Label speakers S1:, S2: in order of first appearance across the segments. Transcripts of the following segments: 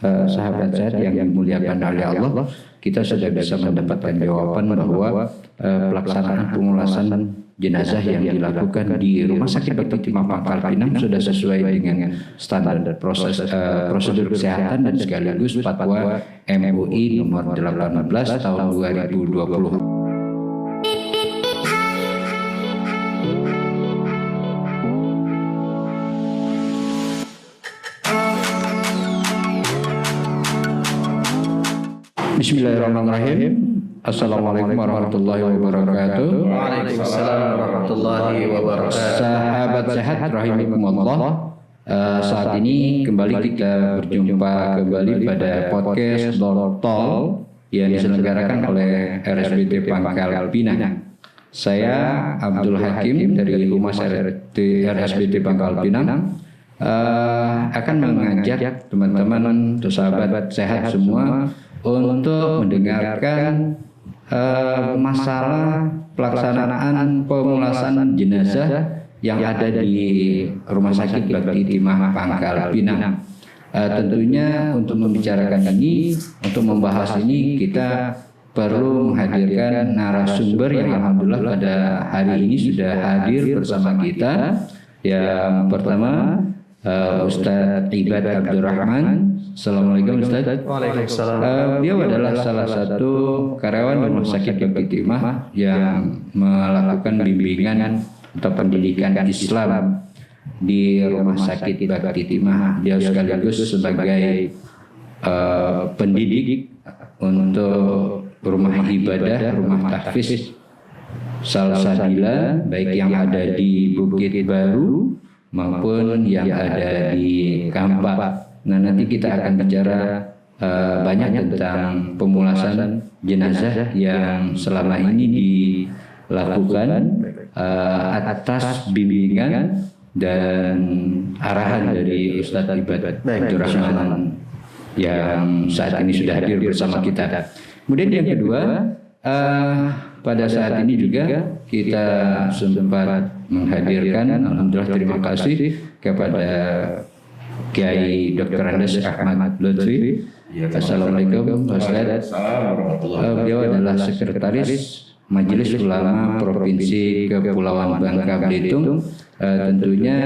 S1: sahabat sehat yang dimuliakan oleh Allah, kita sudah bisa mendapatkan jawaban bahwa pelaksanaan pemulasan jenazah yang dilakukan di Rumah Sakit Bakti Timah Pangkal Pinang sudah sesuai dengan standar prosedur kesehatan dan sekaligus fatwa MUI nomor 18 tahun 2020. Bismillahirrahmanirrahim. Assalamualaikum warahmatullahi wabarakatuh.
S2: Waalaikumsalam warahmatullahi wabarakatuh.
S1: Sahabat sehat rahimakumullah. Saat ini kembali kita berjumpa kembali pada podcast Dortol yang diselenggarakan oleh RSBT Pangkal Pinang. Saya Abdul Hakim dari Humas RSBT Pangkal Pinang akan mengajak teman-teman atau sahabat sehat semua untuk mendengarkan masalah pelaksanaan pemulasan jenazah yang ada di Rumah Sakit Bakti Timah Pangkal Pinang. Tentunya untuk membicarakan ini, untuk membahas ini, kita perlu menghadirkan narasumber yang alhamdulillah pada hari ini sudah hadir bersama kita. Yang pertama, Ustadz Ibad Abdurrahman. Assalamualaikum Ustadz.
S2: Waalaikumsalam.
S1: Beliau adalah salah satu karyawan Rumah Sakit Bakti Timah yang melakukan bimbingan atau pendidikan Islam di Rumah Sakit Bakti Timah. Dia sekaligus sebagai pendidik untuk rumah ibadah, rumah tahfiz Salsabila, baik yang ada di Bukit Baru maupun yang ada di Kampak. Nah, nanti kita akan bicara banyak tentang pemulasan jenazah yang selama ini dilakukan atas bimbingan dan arahan dari Ustadz Ibad Abdurrahman yang saat ini sudah hadir bersama kita. Kemudian yang kedua, pada saat ini juga kita sempat menghadirkan, alhamdulillah terima kasih kepada Kiai Dr. Andes Ahmad Lutfi. Assalamualaikum Ustaz. Beliau adalah sekretaris Majelis Ulama Provinsi Kepulauan Bangka Belitung. Tentunya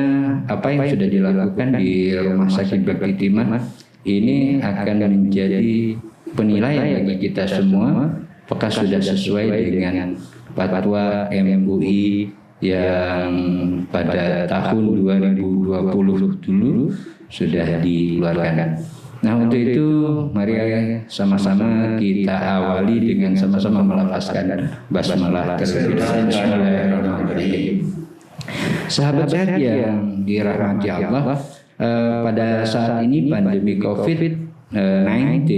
S1: apa yang sudah dilakukan di Rumah Sakit Bakti Timah ini akan menjadi penilaian bagi kita semua apakah sudah sesuai dengan fatwa MUI yang pada tahun 2020 dulu sudah dikeluarkan. Nah, untuk itu mari sama-sama kita awali dengan sama-sama melafazkan basmalah terlebih dahulu. Bismillahirrahmanirrahim. Sahabat sehat yang dirahmati Allah, pada saat ini pandemi COVID-19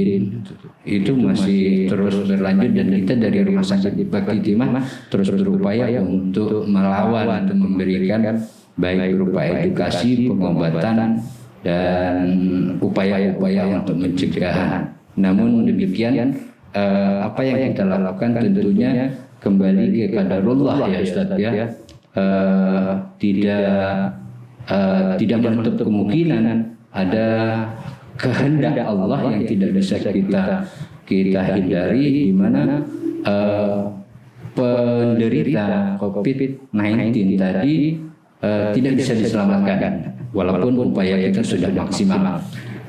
S1: itu masih terus berlanjut dan kita dari Rumah Sakit Bakti Timah terus berupaya untuk melawan dan memberikan baik berupa edukasi, pengobatan dan upaya-upaya untuk pencegahan. Namun demikian apa yang kita lakukan tentunya kembali ke qadarullah ya Ustaz ya. Tidak menutup kemungkinan ada kehendak Allah yang tidak bisa kita hindari, di mana penderita COVID-19 tadi tidak bisa diselamatkan walaupun upaya kita sudah maksimal.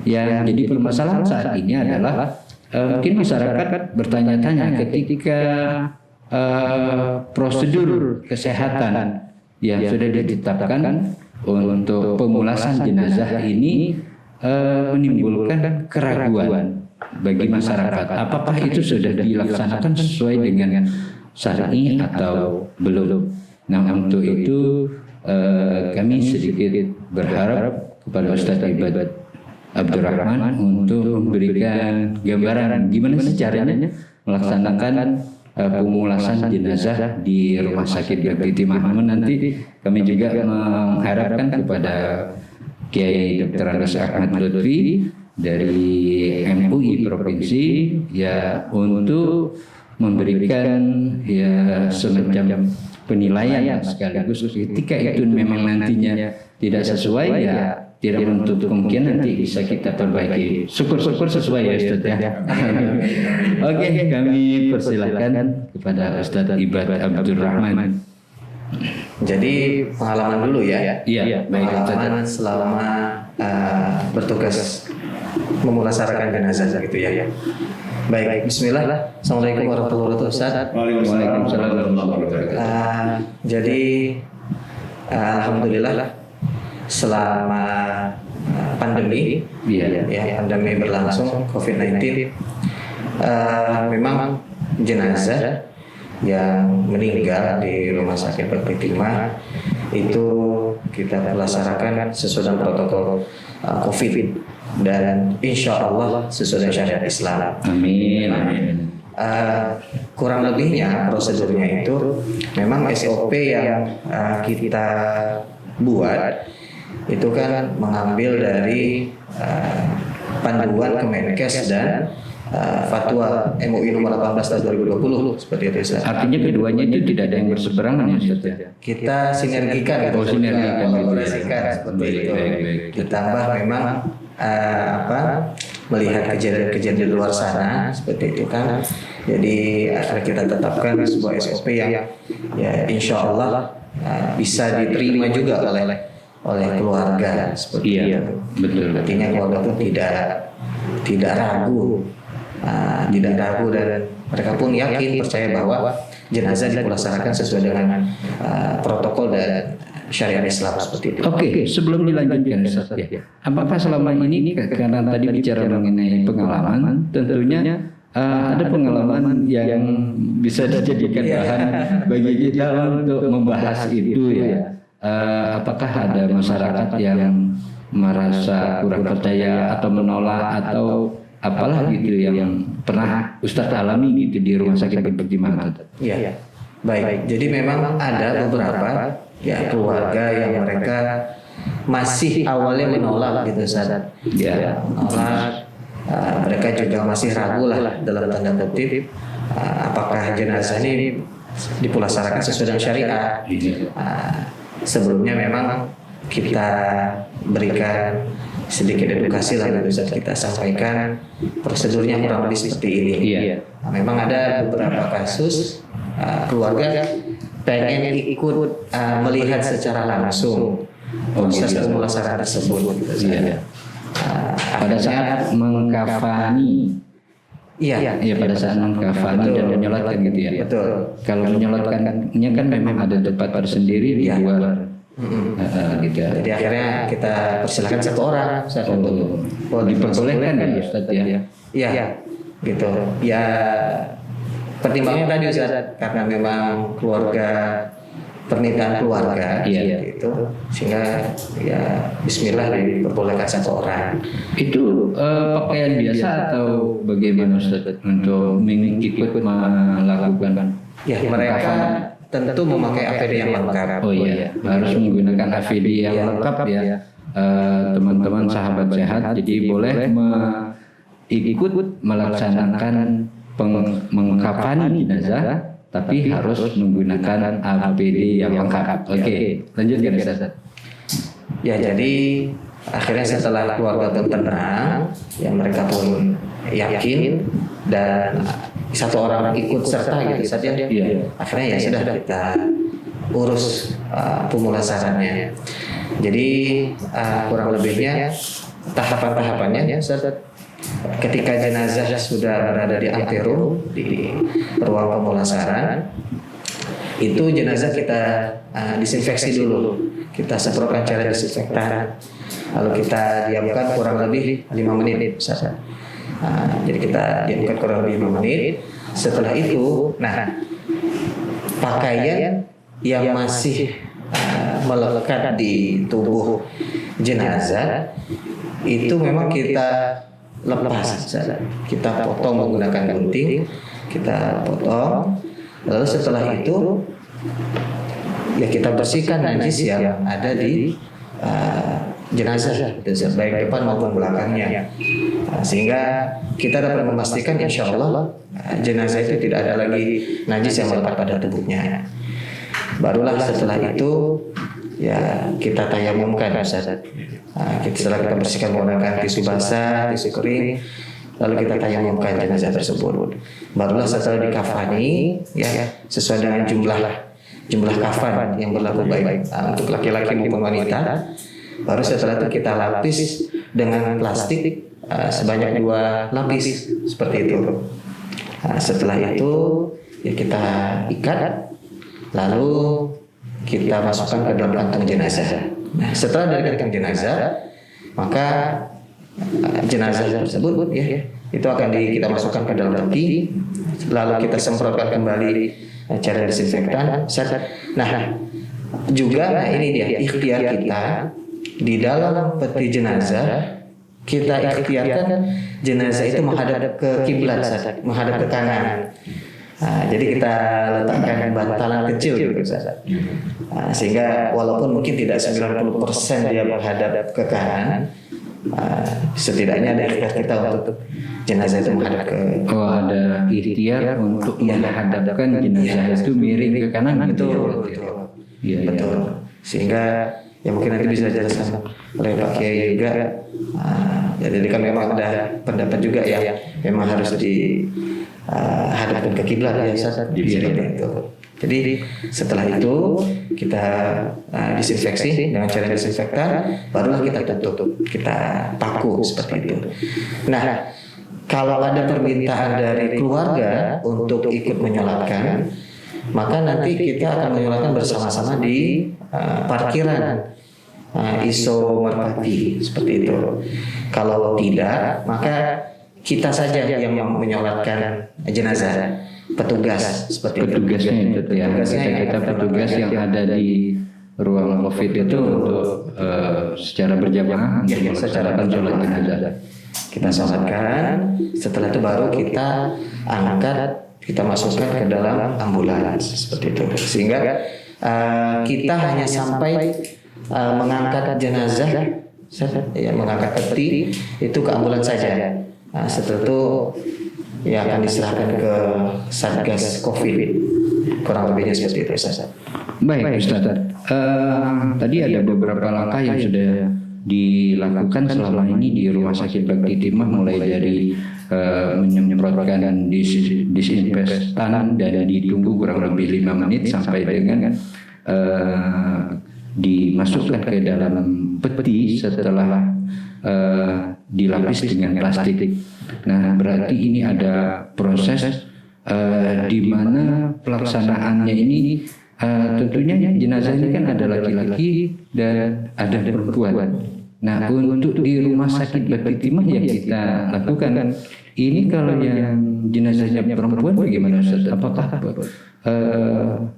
S1: Yang jadi permasalahan saat ini adalah mungkin masyarakat bertanya-tanya ketika prosedur kesehatan yang sudah ditetapkan untuk pemulasan jenazah ini menimbulkan keraguan bagi masyarakat. Apakah itu sudah dilaksanakan sesuai dengan syar'i atau belum? Nah, untuk itu kami sedikit berharap kepada Ustadz Ibad Abdurrahman untuk memberikan gambaran gimana sih caranya melaksanakan pemulasan jenazah di Rumah Sakit Bakti Timah. Nanti kami juga mengharapkan kepada Kiai Dr. Andes Ahmad Lutfi dari MUI Provinsi ya untuk memberikan ya semacam penilaian sekaligus ketika itu memang nantinya tidak sesuai ya tidak menutup kemungkinan nanti bisa kita perbaiki. Syukur-syukur sesuai ya Ustaz ya. Oke, kami persilakan kepada Ustaz Ibad Abdurrahman.
S2: Jadi pengalaman dulu ya.
S1: Iya, baik Ustaz.
S2: Pengalaman selama bertugas memulasarakan jenazah gitu ya. Baik, bismillah. Assalamualaikum warahmatullahi wabarakatuh Ustaz.
S1: Waalaikumsalam warahmatullahi wabarakatuh.
S2: Jadi alhamdulillah selama pandemi pandemi berlangsung COVID-19 memang jenazah yang meninggal di Rumah Sakit Bakti Timah itu kita laksanakan sesuai dengan protokol COVID dan insya Allah sesuai dengan syariat Islam.
S1: Amin. Amin.
S2: Kurang lebihnya prosedurnya itu memang SOP yang kita buat itu kan mengambil dari panduan Kemenkes dan Fatwa MUI nomor 18 tahun 2020 seperti itu Ustaz.
S1: Artinya keduanya itu tidak ada yang berseberangan ya Ustaz ya?
S2: Kita sinergikan gitu.
S1: Sinergikan
S2: kolaborasikan seperti itu. Ditambah memang melihat kejadian-kejadian di luar sana seperti itu kan. Jadi kita tetapkan sebuah SOP yang ya insya Allah bisa diterima juga oleh keluarga seperti itu.
S1: Betul.
S2: Artinya keluarga itu tidak ragu. Tidak ragu dan mereka pun yakin percaya bahwa jenazah dilaksanakan sesuai dengan protokol dan syariat Islam seperti itu.
S1: Oke, sebelum dilanjutkan Ustaz ya. Apakah selama ini karena tadi bicara mengenai pengalaman, tentunya ada pengalaman yang bisa dijadikan bahan bagi kita untuk membahas itu ya. Apakah ada masyarakat yang merasa kurang percaya atau menolak atau apalah gitu yang pernah Ustaz alami gitu di Rumah Sakit Bakti Timah?
S2: Iya. Baik. Jadi memang ada beberapa keluarga yang mereka masih awalnya menolak gitu Ustaz. Ya, menolak. Mereka juga masih ragu lah dalam tanda kutip apakah jenazah ini dipulasarakan sesuai dengan syariat. Sebelumnya memang kita berikan sedikit edukasi lah Ustaz, kita sampaikan prosedurnya kurang lebih seperti ini. Memang ada beberapa kasus keluarga pengen ikut melihat secara langsung proses pemulasaraan tersebut.
S1: Pada saat mengkafani, pada saat mengkafani dan menyolatkan gitu ya.
S2: Betul.
S1: Kalau menyolatkannya kan memang ada tempat tersendiri di luar. Gitu.
S2: Jadi akhirnya kita persilakan satu orang untuk
S1: diperbolehkan ya Ustaz ya.
S2: Iya, gitu. Ya pertimbangannya tadi Ustaz karena memang permintaan keluarga gitu. Sehingga ya bismillah diperbolehkan satu orang.
S1: Itu pakaian biasa atau bagaimana Ustaz untuk ikut melakukan?
S2: Ya, mereka tentu memakai APD yang lengkap.
S1: Oh iya, harus menggunakan APD yang lengkap ya. Teman-teman sahabat sehat, jadi boleh ikut melaksanakan mengkafani jenazah, tapi harus menggunakan APD yang lengkap. Oke, lanjutkan Ustaz.
S2: Ya, jadi akhirnya setelah keluarga pun tenang, ya mereka pun yakin dan satu orang ikut serta gitu saja. Akhirnya ya sudah kita urus pemulasarannya. Jadi kurang lebihnya tahapan-tahapannya ketika jenazah sudah berada di anterum di ruang pemulasaran, itu jenazah kita disinfeksi dulu. Kita semprotkan cairan disinfektan, lalu kita diamkan kurang lebih 5 menit. Jadi kita diamkan kurang lebih 5 menit. Setelah itu, pakaian yang masih melekat di tubuh jenazah itu memang kita lepas. Kita potong menggunakan gunting, kita potong. Lalu setelah itu ya kita bersihkan najis yang ada di jenazah, baik depan maupun belakangnya, sehingga kita dapat memastikan insya Allah jenazah itu tidak ada lagi najis yang melekat pada tubuhnya. Barulah setelah itu ya kita tayamumkan Ustaz. Setelah kita bersihkan menggunakan tisu basah, tisu kering, lalu kita tayamumkan jenazah tersebut. Barulah setelah dikafani, ya sesuai dengan jumlah kafan yang berlaku baik untuk laki-laki maupun wanita. Baru setelah itu kita lapis dengan plastik sebanyak 2 lapis seperti itu. Setelah itu ya kita ikat, lalu kita masukkan ke dalam kantong jenazah. Nah, setelah dari kantong jenazah, maka jenazah tersebut ya itu akan kita masukkan ke dalam peti, lalu kita semprotkan kembali cairan desinfektan. Nah, juga ini dia ikhtiar kita di dalam peti jenazah. Kita ikhtiarkan jenazah itu menghadap ke kiblat, menghadap ke kanan. Jadi kita letakkan bantalan kecil gitu, sehingga walaupun mungkin tidak 90% dia menghadap ke kanan, setidaknya ada ikhtiar kita untuk jenazah itu menghadap ke.
S1: Ada ikhtiar untuk menghadapkan jenazah itu miring ke kanan.
S2: Betul. Sehingga ya mungkin nanti bisa jelaskan oleh Pak Kiai juga. Jadi kan memang ada pendapat juga ya, memang harus dihadapkan ke kiblat ya Ustaz. Jadi setelah itu kita disinfeksi dengan cairan desinfektan, barulah kita tutup, kita paku seperti itu. Nah, kalau ada permintaan dari keluarga untuk ikut menyolatkan, maka nanti kita akan menyolatkan bersama-sama di parkiran ISO Merpati seperti itu. Kalau tidak, maka kita saja yang menyolatkan jenazah, petugas seperti itu.
S1: Kita petugas yang ada di ruang COVID itu untuk secara berjamaah melaksanakan sholat jenazah.
S2: Kita sholatkan, setelah itu baru kita angkat, kita masukkan ke dalam ambulans seperti itu. Sehingga kita hanya sampai mengangkat jenazah, ya mengangkat peti itu ke ambulans saja. Setelah itu ya akan diserahkan ke Satgas COVID, kurang lebihnya seperti itu Ustaz.
S1: Baik Ustaz, tadi ada beberapa langkah yang sudah dilakukan selama ini di Rumah Sakit Bakti Timah, mulai dari menyemprotkan disinfektan dan ditunggu kurang lebih 5 menit sampai dengan dimasukkan ke dalam peti setelah dilapis dengan plastik. Nah, berarti ini ada proses di mana pelaksanaannya ini tentunya jenazah ini kan ada laki-laki dan ada perempuan. Nah, untuk di Rumah Sakit Bakti Timah yang kita lakukan ini, kalau yang jenazahnya perempuan bagaimana Ustaz? Apakah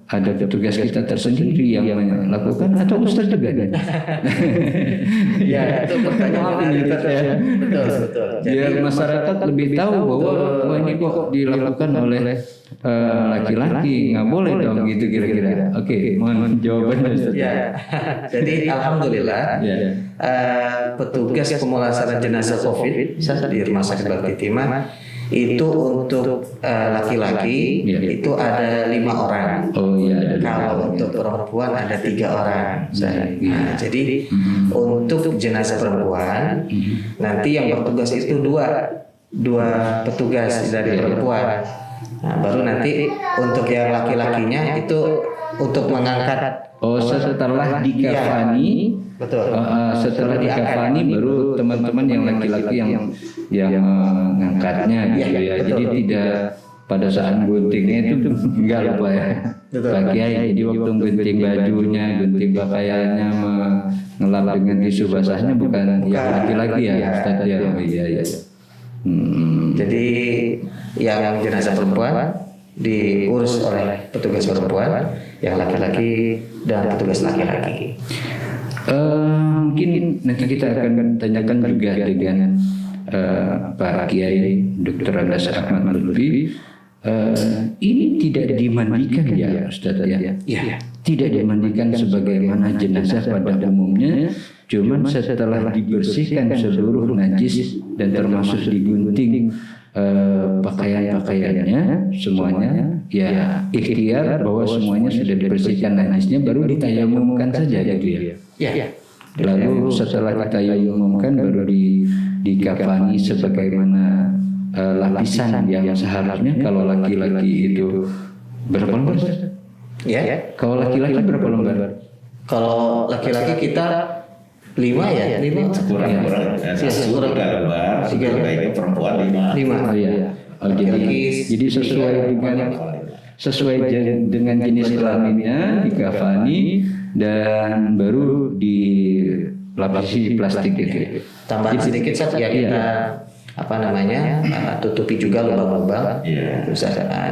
S1: ada petugas kita tersendiri yang melakukan atau Ustaz juga?
S2: Ya, itu pertanyaan ini ya. Betul.
S1: Biar masyarakat lebih tahu bahwa ini kok dilakukan oleh laki-laki, nggak boleh dong gitu kira-kira. Oke, mohon jawabannya Ustaz.
S2: Ya. Jadi alhamdulillah petugas pemulasaran jenazah COVID di Rumah Sakit Bakti Timah itu untuk laki-laki itu ada 5 orang.
S1: Oh iya.
S2: Kalau untuk perempuan ada 3 orang. Nah, jadi untuk jenazah perempuan nanti yang bertugas itu dua petugas dari perempuan. Nah, baru nanti untuk yang laki-lakinya itu untuk mengangkat.
S1: Setelah dikafani,
S2: betul.
S1: Setelah dikafani baru teman-teman yang laki-laki yang mengangkatnya gitu ya.
S2: Betul.
S1: Jadi tidak pada saat guntingnya itu enggak lupa ya. Pak Kiai, jadi waktu gunting bajunya, gunting pakaiannya, mengelap dengan tisu basahnya bukan yang laki-laki ya, Ustaz ya. Iya.
S2: Jadi yang jenazah perempuan diurus oleh petugas perempuan, yang laki-laki dan petugas laki-laki.
S1: Mungkin nanti kita akan tanyakan juga dengan Pak Kiai Dr. Andas Ahmad Lutfi. Ini tidak dimandikan ya Ustaz ya? Iya. Tidak dimandikan sebagaimana jenazah pada umumnya, cuman setelah dibersihkan seluruh najis dan termasuk digunting pakaian-pakaiannya semuanya ya ikhtiar bahwa semuanya sudah dibersihkan najisnya, baru ditayamumkan saja gitu ya.
S2: Ya.
S1: Lalu setelah ditayamumkan baru dikafani sebagaimana lapisan yang seharusnya. Kalau laki-laki itu berapa lembar?
S2: Ya.
S1: Kalau laki-laki berapa lembar?
S2: Kalau laki-laki kita 5 ya, 5
S3: kurang-kurang satu 3 lembar, sebaiknya perempuan 5.
S2: 5.
S1: Oh iya. Jadi sesuai dengan jenis kelaminnya dikafani dan baru dilapisi plastik gitu.
S2: Tambahan sedikit saja kita tutupi juga lubang-lubang,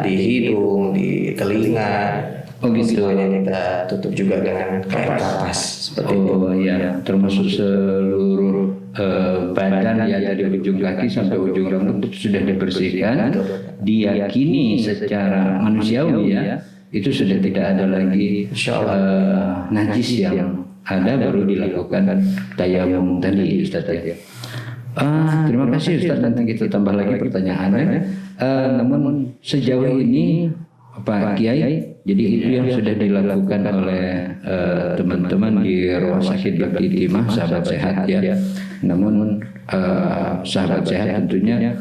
S2: di hidung, di telinga.
S1: Oh gitu.
S2: Semuanya kita tutup juga dengan kain kapas seperti itu.
S1: Oh iya, termasuk seluruh badan ya, dari ujung kaki sampai ujung rambut sudah dibersihkan. Diyakini secara manusiawi ya, itu sudah tidak ada lagi najis yang ada, baru dilakukan tayamum tadi Ustaz ya. Terima kasih Ustaz, nanti kita tambah lagi pertanyaannya. Namun sejauh ini Pak Kiai, jadi itu yang sudah dilakukan oleh teman-teman di Rumah Sakit Bakti Timah Sahabat Sehat ya. Namun Sahabat Sehat tentunya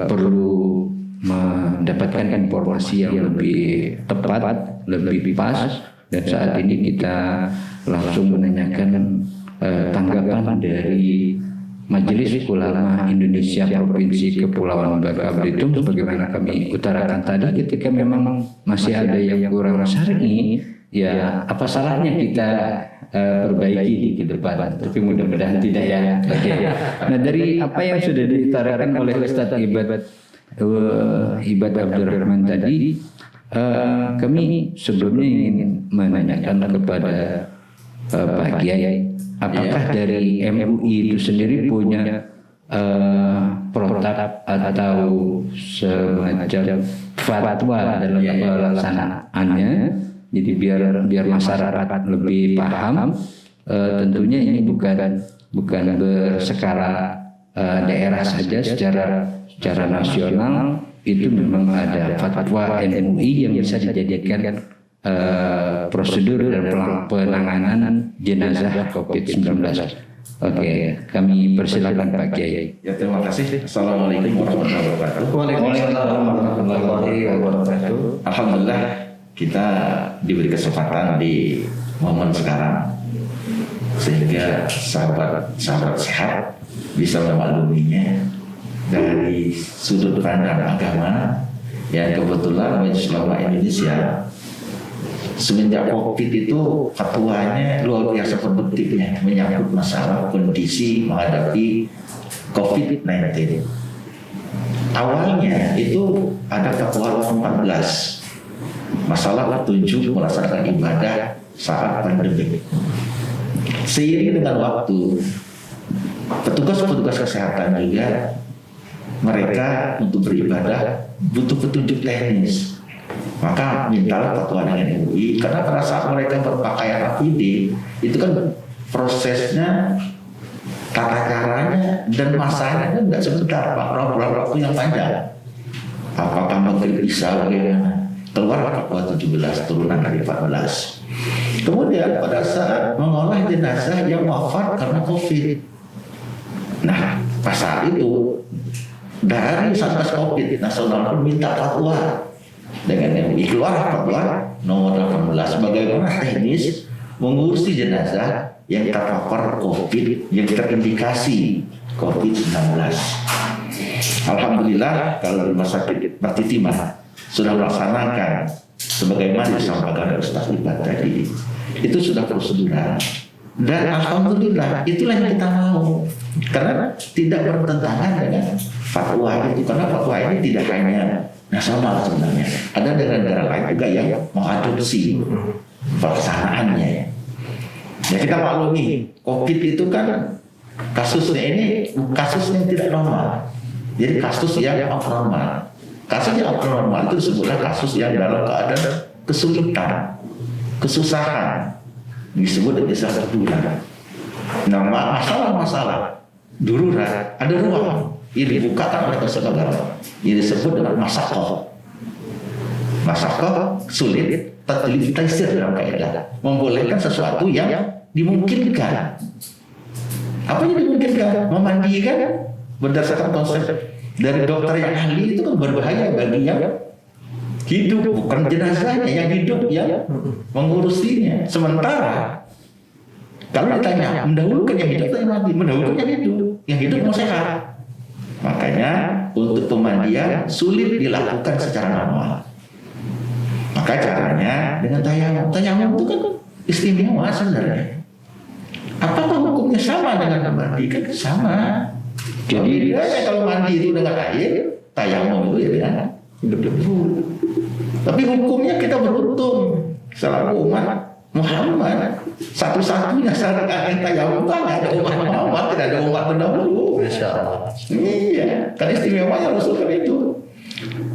S1: perlu mendapatkan informasi yang lebih tepat, lebih pas, dan saat ini kita langsung menanyakan tanggapan dari Majelis Ulama Indonesia Provinsi Kepulauan Bangka Belitung. Sebagaimana kami utarakan tadi, ketika memang masih ada yang kurang syar'i, ya apa salahnya kita perbaiki di depan. Tapi mudah-mudahan tidak ya. Nah, dari apa yang sudah diutarakan oleh Ustaz Ibad Abdurrahman tadi, kami sebelumnya ingin menanyakan kepada Pak Kiai, apakah dari MUI itu sendiri punya protap atau semacam fatwa dalam pelaksanaannya, jadi biar masyarakat lebih paham. Tentunya ini bukan berskala daerah saja, secara nasional itu memang ada fatwa MUI yang bisa dijadikan prosedur dan penanganan jenazah COVID-19. Oke, kami persilakan Pak Kiai.
S3: Ya, terima kasih. Assalamualaikum warahmatullahi wabarakatuh.
S2: Waalaikumsalam warahmatullahi wabarakatuh.
S3: Alhamdulillah kita diberi kesempatan di momen sekarang sehingga sahabat sehat bisa memakluminya dari sudut pandang agama yang kebetulan Majelis Ulama Indonesia semenjak COVID itu fatwanya luar biasa pentingnya menyangkut masalah kondisi menghadapi COVID-19. Awalnya itu ada fatwa 14 masalah petunjuk melaksanakan ibadah saat pandemi. Seiring dengan waktu, petugas-petugas kesehatan juga mereka untuk beribadah butuh petunjuk teknis. Maka mintalah fatwa dengan MUI, karena pada saat mereka berpakaian APD itu kan prosesnya, tata caranya dan masanya kan nggak sebentar, Pak, waktu yang panjang. Apakah maghrib isya bagaimana? Keluar fatwa 17 turunan dari 14. Kemudian pada saat mengolah jenazah yang wafat karena COVID, nah pas saat itu dari Satgas COVID Nasional pun minta fatwa dengan MUI, keluar fatwa nomor 18 bagaimana teknis mengurusi jenazah yang terpapar COVID, yang terindikasi COVID-19. Alhamdulillah kalau Rumah Sakit Bakti Timah sudah melaksanakan sebagaimana disampaikan oleh Ustaz Ibad tadi, itu sudah prosedural, dan alhamdulillah itulah yang kita mau, karena tidak bertentangan dengan fatwa itu, karena fatwa ini tidak hanya nasional sebenarnya, ada negara-negara lain juga yang mengadopsi pelaksanaannya. Ya kita maklumi, COVID itu kan kasusnya ini kasus yang tidak normal, jadi kasus yang abnormal. Kasus yang abnormal itu disebutlah kasus yang dalam keadaan kesulitan, kesusahan, disebut dengan darurat. Nah, masalah-masalah darurat ada ruang ini dibukakan oleh Konsul Agama. Ini disebut dengan masakoh. Masakoh sulit, taklif taisir dalam kaidah, membolehkan sesuatu yang dimungkinkan. Apa yang dimungkinkan? Memandikan berdasarkan konsep dari dokter yang ahli itu kan berbahaya bagi yang hidup, bukan jenazahnya yang hidup yang mengurusinya. Sementara kalau ditanya mendahulukan yang hidup atau yang mati, mendahulukan yang hidup mau sehat. Makanya untuk pemandian sulit dilakukan secara manual. Maka caranya dengan tayamum. Tayamum itu kan istimewa sebenarnya. Apakah hukumnya sama dengan mandi? Kan sama. Jadi kalau mandi itu dengan air, tayamum itu ya dengan hidup. Tapi hukumnya kita beruntung selalu umat Muhammad satu-satunya syariat tayamum, kan ada umat Muhammad, tidak ada umat terdahulu.
S2: Insyaallah.
S3: Iya, kan istimewanya Rasul kan itu.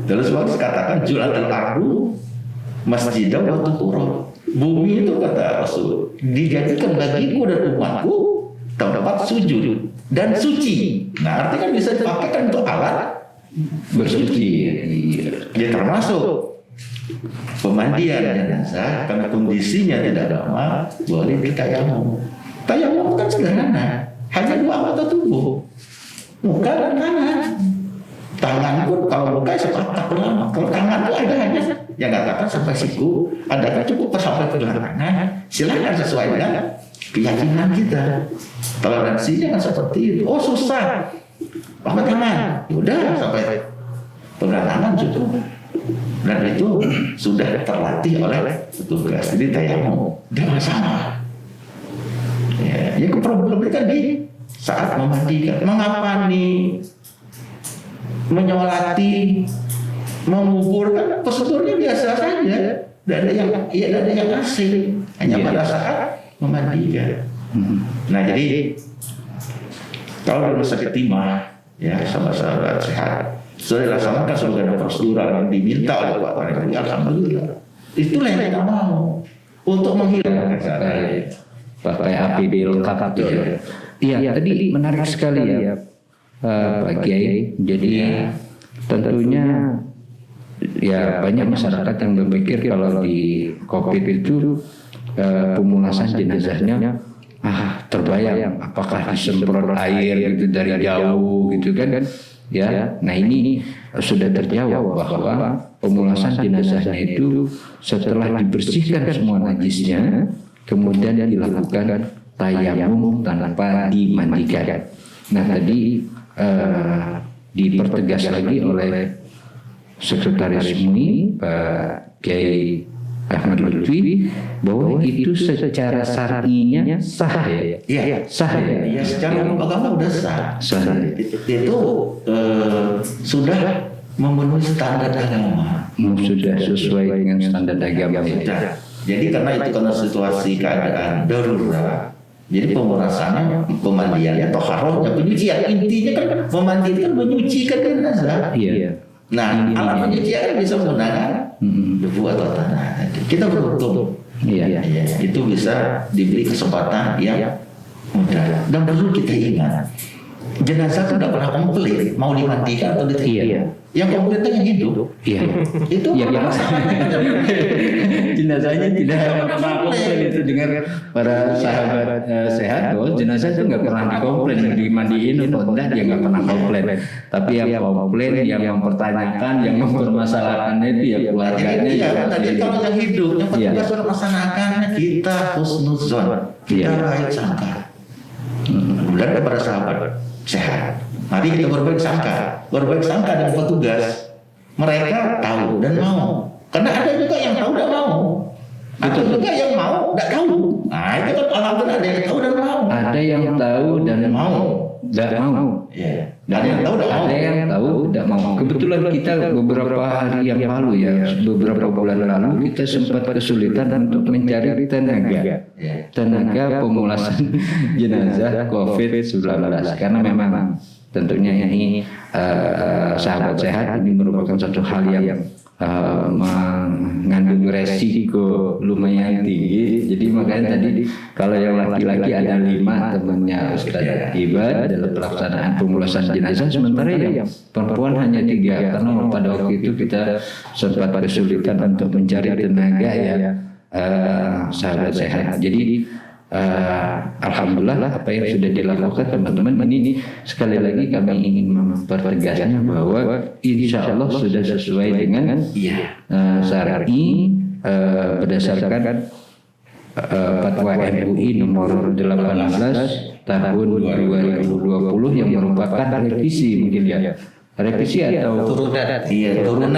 S3: Terus waktu katakan julatul ardu masjidah wa tuhura. Bumi itu kata Rasul dijadikan bagiku dan umatku tempat sujud dan suci. Nah, artinya kan bisa dipakai kan untuk alat bersuci. Dia termasuk pemandian jenazah karena kondisinya tidak normal, boleh ditayamum. Tayamum kan sederhana, hanya dua anggota tubuh, muka dan tangan. Tangan pun kalau muka sepakat ulama, kalau tangan itu ada hanya yang katakan sampai siku, ada kan cukup sampai pergelangan tangan. Silakan sesuai dengan keyakinan kita. Toleransinya kan seperti itu. Oh susah, pakai tangan, udah sampai pergelangan tangan cukup. Dan itu sudah terlatih oleh petugas. Jadi tayamum tidak masalah. Ya, yang problemnya kan di saat memandikan. Mengapa nih menyolati, menguburkan prosedurnya biasa saja. Tidak ada yang asing. Hanya pada saat memandikan. Nah jadi kalau di rumah sakit timah, ya sahabat-sahabat sehat, sudah dilaksanakan sebagai prosedur yang diminta oleh Pak Tani. Alhamdulillah. Itulah yang kita mau untuk menghilangkan
S1: pakai APD lengkap gitu. Iya, tadi menarik sekali ya Pak Kiai. Jadi tentunya ya banyak masyarakat yang berpikir kalau di COVID itu pemulasan jenazahnya terbayang apakah disemprot air gitu dari jauh gitu kan. Ya, nah ini sudah terjawab bahwa pemulasan jenazahnya itu setelah dibersihkan semua najisnya, kemudian dilakukan tayamum tanpa dimandikan. Nah tadi dipertegas lagi oleh Sekretaris MUI Pak Kiai Ahmad Lutfi bahwa itu secara syar'inya sah ya.
S3: Iya,
S1: sah ya.
S3: Ya, secara agama sudah sah. Itu sudah memenuhi standar agama.
S1: Sudah sesuai dengan standar agama ya.
S3: Sudah. Jadi karena itu karena situasi keadaan darurat. Jadi pemulasannya, pemandiannya, toharohnya, penyucian. Intinya kan memandikan, menyucikan jenazah.
S1: Iya.
S3: Nah, alat penyucian bisa menggunakan debu atau tanah. Kita beruntung.
S1: Iya.
S3: Itu bisa diberi kesempatan yang mudah. Dan perlu kita ingat, jenazah itu tidak pernah komplit, mau dimandikan atau diterima.
S1: Iya.
S3: Yang komplitnya yang hidup.
S1: Iya.
S3: Itu
S1: jenazahnya tidak pernah komplain. Itu dengar para sahabat sehat, jenazah itu nggak pernah dikomplain, dimandiin atau enggak dia nggak pernah komplain. Tapi yang komplain, yang mempertanyakan, yang mempermasalahkan itu ya keluarganya.
S3: Iya, tadi kalau yang hidup, yang petugas sudah melaksanakannya kita husnuzon, kita baik sangka. Kemudian kepada sahabat sehat, mari kita berbaik sangka dengan petugas. Mereka tahu dan mau. Karena ada juga yang tahu dan mau. Ada juga yang mau tidak tahu. Nah itu kan alhamdulillah ada yang tahu dan mau.
S1: Ada yang tahu dan mau, tidak mau.
S3: Iya. Ada yang tahu dan mau.
S1: Ada yang tahu tidak mau. Kebetulan kita beberapa hari yang lalu ya, beberapa bulan lalu kita sempat kesulitan untuk mencari tenaga pemulasan jenazah COVID-19 karena memang tentunya ini sahabat sehat ini merupakan satu hal yang mengandung resiko lumayan tinggi. Jadi makanya tadi kalau yang laki-laki ada 5 temannya Ustaz Ibad dalam pelaksanaan pemulasan jenazah, sementara yang perempuan hanya 3 karena pada waktu itu kita sempat kesulitan untuk mencari tenaga ya sahabat sehat. Jadi alhamdulillah apa yang sudah dilakukan teman-teman ini sekali lagi kami ingin mempertegasnya bahwa insya Allah sudah sesuai dengan syar'i berdasarkan Fatwa MUI nomor 18 tahun 2020 yang merupakan revisi mungkin ya. Revisi atau turunan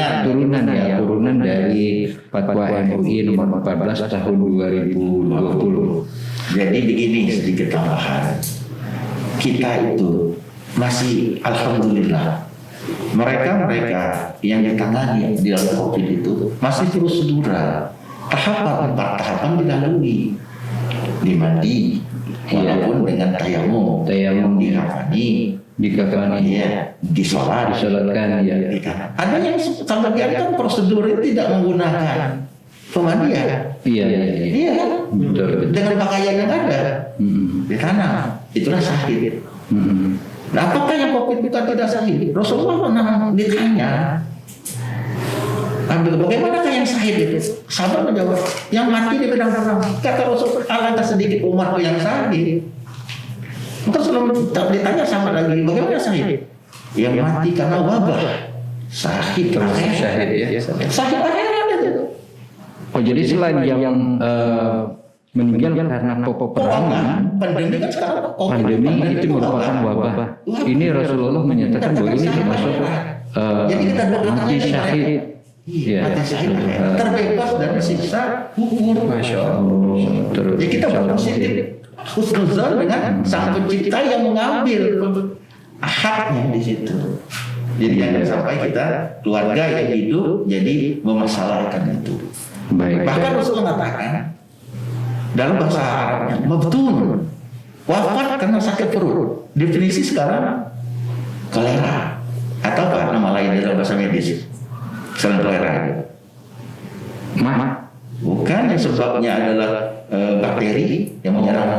S1: dari Fatwa MUI nomor 14 tahun 2020.
S3: Jadi begini sedikit tambahan, kita itu masih alhamdulillah mereka yang ditangani di dalam COVID itu masih prosedural, tahapan 4 tahapan dilalui, dimandi, walaupun dengan tayamum, dikafani, disolatkan, ya. Ada yang sampai kan prosedur itu tidak menggunakan pemandian.
S1: Iya.
S3: Betul. Dengan pakaian yang ada ditanam, itulah syahid. Nah, apakah yang COVID kita tidak syahid? Rasulullah pernah ditanya, bagaimana yang syahid itu? Sahabat menjawab, yang mati di medan perang. Kata Rasulullah, alangkah sedikit umatku yang syahid. Maka sebelum ditanya sama lagi, bagaimana syahid? Yang mati karena wabah. Syahid ya. Syahid akhirat itu.
S1: Oh, jadi selain yang meninggal karena peperangan, pandemi itu merupakan wabah. Ini Rasulullah menyatakan bahwa ini termasuk mati syahid.
S3: Terbebas dari siksa hukum.
S1: Masya Allah.
S3: Jadi kita berpositif husnuzon dengan sang pencipta yang mengambil haknya di situ. Jadi jangan sampai kita keluarga yang hidup jadi memasalahkan itu.
S1: Baik.
S3: Bahkan Rasul mengatakan dalam bahasa Arabnya mabtun, wafat karena sakit perut. Definisi sekarang kolera atau apa nama lain dalam bahasa medis selain kolera? Bukan, yang sebabnya adalah bakteri yang menyerang.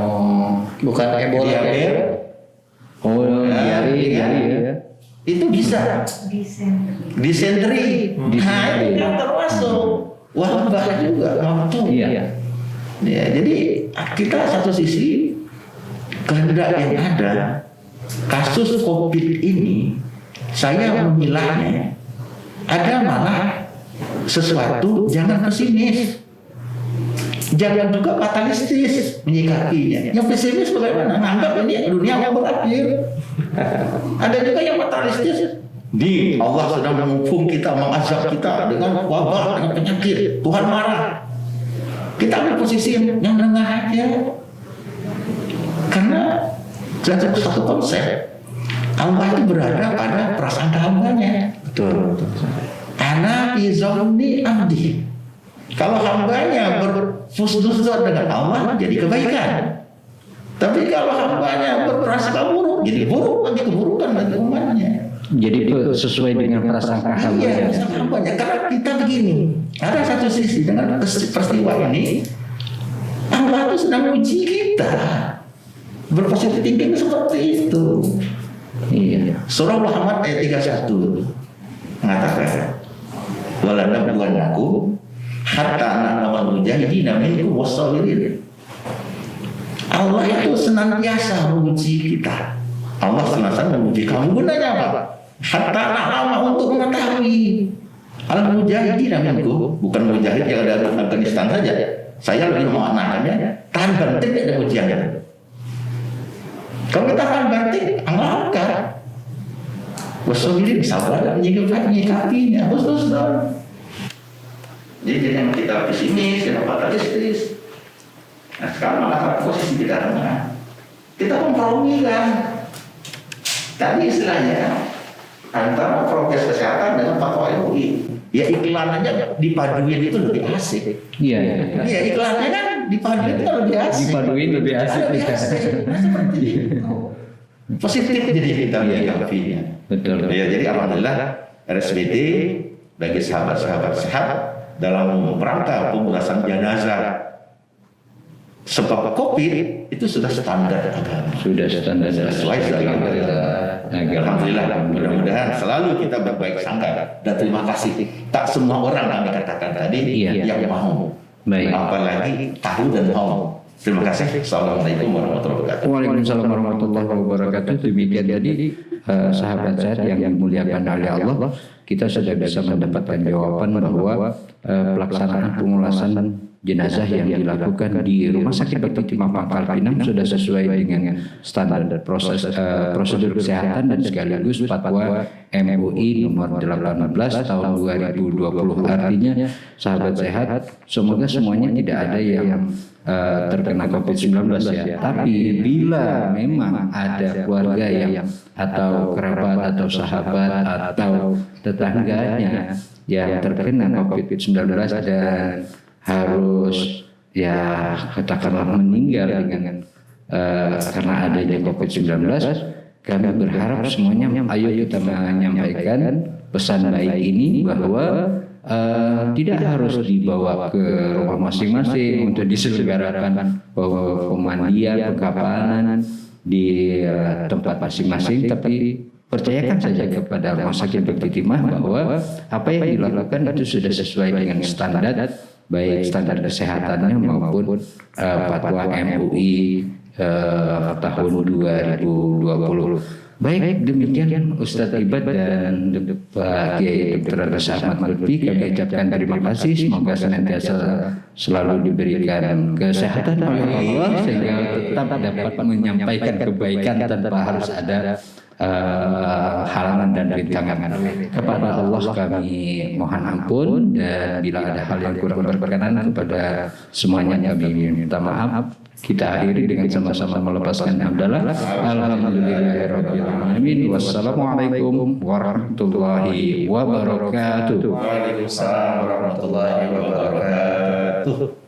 S2: Bukan Ebola.
S3: Diare ya. Itu bisa disenteri. Nah, itu yang termasuk wabah juga,
S1: Iya.
S3: Ya, jadi kita satu sisi kehendak yang ada kasus COVID ini, saya memilahnya ada malah sesuatu jangan pesimis, jangan juga fatalistis menyikapinya. Yang pesimis bagaimana? Anggap ini dunia yang berakhir. Ada juga yang fatalistis. Allah sedang menghukum kita, mengazab kita dengan wabah, dengan penyakit. Tuhan marah. Kita ambil posisi yang tengah aja. Karena satu konsep, Allah itu berada pada prasangka hambanya.
S2: Betul.
S3: Ana fi zanni abdi. Kalau hambanya berhusnuzon dengan Allah jadi kebaikan. Tapi kalau hambanya berprasangka buruk jadi buruk, nanti keburukan bagi umatnya.
S1: Jadi itu sesuai dengan prasangka hambanya.
S3: Karena kita begini, ada satu sisi dengan peristiwa ini, Allah itu sedang uji kita. Berpositif thinking seperti itu.
S1: Iya.
S3: Surah Muhammad ayat 31 mengatakan, "Wala nabluwannakum hatta na'lamal mujahidina minkum was-sabirin." Allah itu senantiasa menguji kita. Allah senantiasa menguji kamu. Gunanya apa? Hatta na'lama, untuk mengetahui al-mujahidina minkum, bukan mujahid yang ada di Afghanistan saja. Saya lebih memaknakannya tahan banting ada ujian. Kalau kita tahan banting, angkat. Wasabirin sabar dan menyikapinya. Husnuzon. Jadi jangan kita pesimis, kita fatalistis. Nah, sekarang malah posisi kita tengah. Kita kompromi kan. Tadi istilahnya antara prokes kesehatan dengan fatwa MUI. Ya iklan aja dipaduin itu lebih asik.
S1: Iya.
S3: Iya, iklannya kan dipaduin itu lebih asik.
S1: Dipaduin lebih asik.
S3: Nah, seperti itu. positif jadi vitamin V-nya.
S1: Betul.
S3: Ya, jadi alhamdulillah RSBD bagi sahabat-sahabat sehat dalam rangka pemulasan jenazah sebab COVID itu sudah standar agama.
S1: Sudah standar
S3: Sesuai dengan alhamdulillah. Mudah-mudahan selalu kita berbaik sangka dan terima kasih. Tak semua orang kami katakan tadi yang mau.
S1: Baik.
S3: Apalagi tahu dan mau. Terima kasih. Assalamualaikum warahmatullahi wabarakatuh.
S1: Waalaikumsalam warahmatullahi wabarakatuh. Demikian jadi sahabat sehat yang dimuliakan oleh Allah, kita sudah bisa mendapatkan jawaban bahwa pelaksanaan pemulasan jenazah yang dilakukan di Rumah Sakit Bakti Timah Pangkal Pinang sudah sesuai dengan standar prosedur kesehatan dan sekaligus fatwa MUI nomor 18 tahun 2020. Artinya sahabat sehat, semoga semuanya tidak ada yang terkena COVID-19 ya. Tapi bila memang ada keluarga yang atau kerabat atau sahabat atau tetangganya yang terkena COVID-19 dan harus ya katakanlah meninggal dengan karena adanya COVID-19, kami berharap semuanya ayo kita menyampaikan pesan baik ini bahwa tidak harus dibawa ke rumah masing-masing untuk diselenggarakan pemandian, pengkafanan di tempat masing-masing, tapi percayakan saja kepada Rumah Sakit Bakti Timah bahwa apa yang dilakukan itu sudah sesuai dengan standar, baik standar kesehatannya maupun fatwa MUI tahun 2020. Baik, demikian Ustadz Ibad dan Pak Kiai Dr. Rasa Ahmad Lutfi, kami ucapkan terima kasih. Semoga senantiasa selalu diberikan kesehatan oleh Allah sehingga tetap dapat menyampaikan kebaikan tanpa harus ada halangan dan rintangan. Kepada Allah kami mohon ampun, dan bila ada hal yang kurang berkenan kepada semuanya kami minta maaf. Kita akhiri dengan sama-sama melepaskan hamdalah. Alhamdulillahirabbil alamin. Wassalamualaikum warahmatullahi wabarakatuh.
S3: Waalaikumsalam warahmatullahi wabarakatuh.